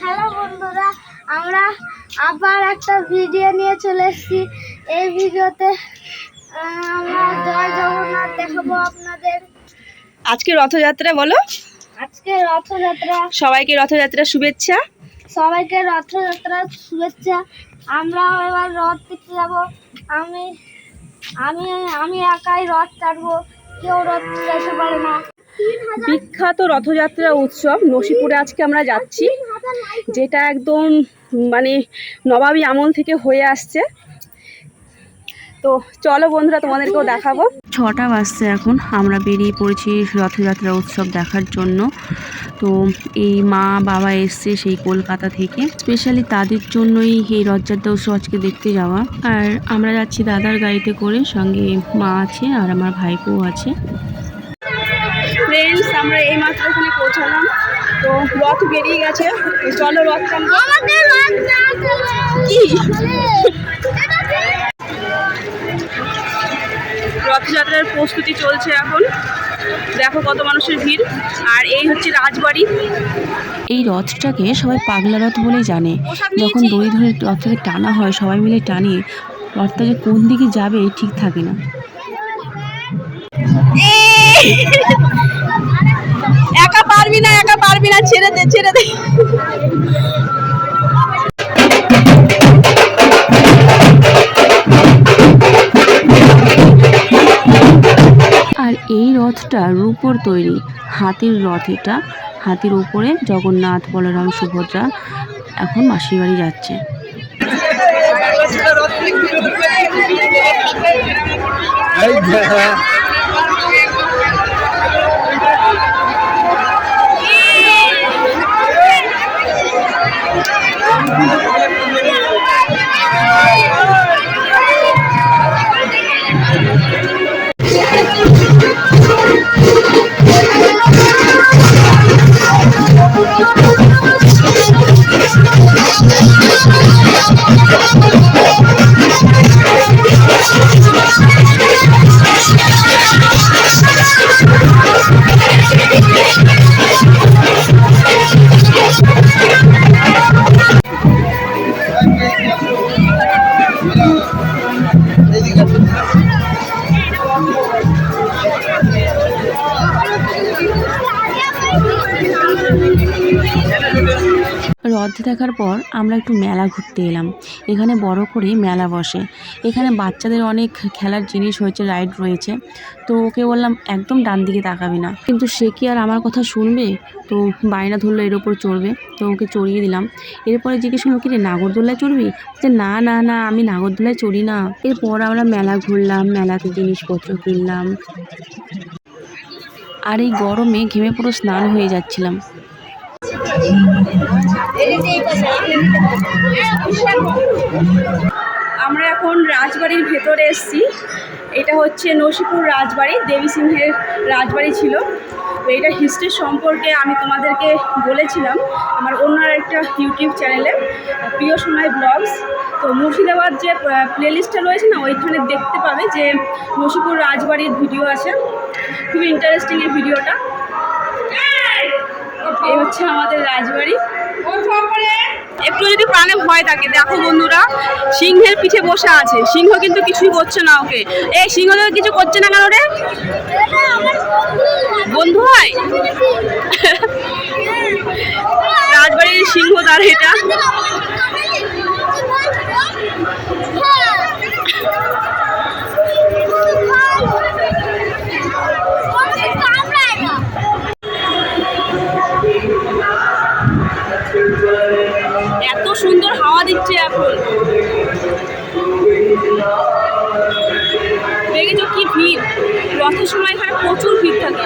Hello বন্ধুরা, আমরা আবার একটা ভিডিও নিয়ে চলে এসেছি। এই ভিডিওতে আমরা জয় জগন্নাথ দেখাবো আপনাদের। আজকে রথযাত্রা, বলো আজকে রথযাত্রা, সবাইকে রথযাত্রার শুভেচ্ছা। সবাইকে রথযাত্রার শুভেচ্ছা। আমরা এবার রথ দেখতে যাবো। আমি আমি আমি একাই রথ চাটবো, কেউ রথ চাইতে পারে না। বিখ্যাত রথযাত্রা উৎসব নসিপুরে আজকে আমরা যাচ্ছি, যেটা একদম মানে নবাবী আমল থেকে হয়ে আসছে। তো চলো বন্ধুরা, তোমাদেরকেও দেখাবো। 6টা বাজছে এখন, আমরা বেরিয়ে পড়েছি রথযাত্রা উৎসব দেখার জন্য। তো এই মা বাবা এসছে সেই কলকাতা থেকে, স্পেশালি তাদের জন্যই এই রথযাত্রা উৎসব আজকে দেখতে যাওয়া। আর আমরা যাচ্ছি দাদার গাড়িতে করে, সঙ্গে মা আছে আর আমার ভাইপোও আছে। ফ্রেন্ডস, আমরা এই মাত্র এখানে পৌঁছালাম। তো রথ বেরিয়ে গেছে, চলো রথ কি রথযাত্রার প্রস্তুতি চলছে এখন। দেখো কত মানুষের ভিড়। আর এই হচ্ছে রাজবাড়ি। এই রথটাকে সবাই পাগলা রথ বলেই জানে। যখন দড়ি ধরে রথটাকে টানা হয়, সবাই মিলে টানে, রথটা যে কোন দিকে যাবে ঠিক থাকে না। একা পারবি না, একা পারবি না, ছেড়ে দে, ছেড়ে দে। আর এই রথটা রূপোর তৈরি, হাতির রথ এটা। হাতির উপরে জগন্নাথ, বলরাম, সুভদ্রা এখন মাসির বাড়ি যাচ্ছে। রথ দেখার পর আমরা একটু মেলা ঘুরতে এলাম। এখানে বড় করে মেলা বসে। এখানে বাচ্চাদের অনেক খেলার জিনিস হয়েছে, রাইড রয়েছে। তো ওকে বললাম একদম ডান দিকে তাকাবি না, কিন্তু সে কি আর আমার কথা শুনবে? তো বায়না ধরলো এর ওপর চড়বে, তো ওকে চড়িয়ে দিলাম। এরপরে জিজ্ঞেস করলো, কি রে নাগরদোলায় চড়বি? যে না না না, আমি নাগরদোলায় চড়ি না। এরপর আমরা মেলা ঘুরলাম, মেলাতে জিনিসপত্র কিনলাম। আর এই গরমে ঘেমে পুরো স্নান হয়ে যাচ্ছিলাম। আমরা এখন রাজবাড়ির ভেতরে এসেছি। এটা হচ্ছে নসিপুর রাজবাড়ি, দেবী সিংহের রাজবাড়ি ছিল। তো এটা হিস্ট্রি সম্পর্কে আমি তোমাদেরকে বলেছিলাম আমার অন্য একটা ইউটিউব চ্যানেলে, প্রিয় সময় ব্লগস। তো মুর্শিদাবাদ যে প্লেলিস্টটা রয়েছে না, ওইখানে দেখতে পাবে যে নসিপুর রাজবাড়ির ভিডিও আছে। খুবই ইন্টারেস্টিং এই ভিডিওটা। এই হচ্ছে আমাদের রাজবাড়ি। একটু যদি প্রাণে ভয় থাকে, দেখো বন্ধুরা, সিংহের পিঠে বসে আছে। সিংহ কিন্তু কিছুই করছে না ওকে। এই সিংহ কিছু করছে না কেন রে? বন্ধু হয় রাজবাড়ির সিংহদ্বার এটা। এত সুন্দর হাওয়া দিচ্ছে এখন। দেখেছো কি ভিড়? রথের সময় এখানে প্রচুর ভিড় থাকে।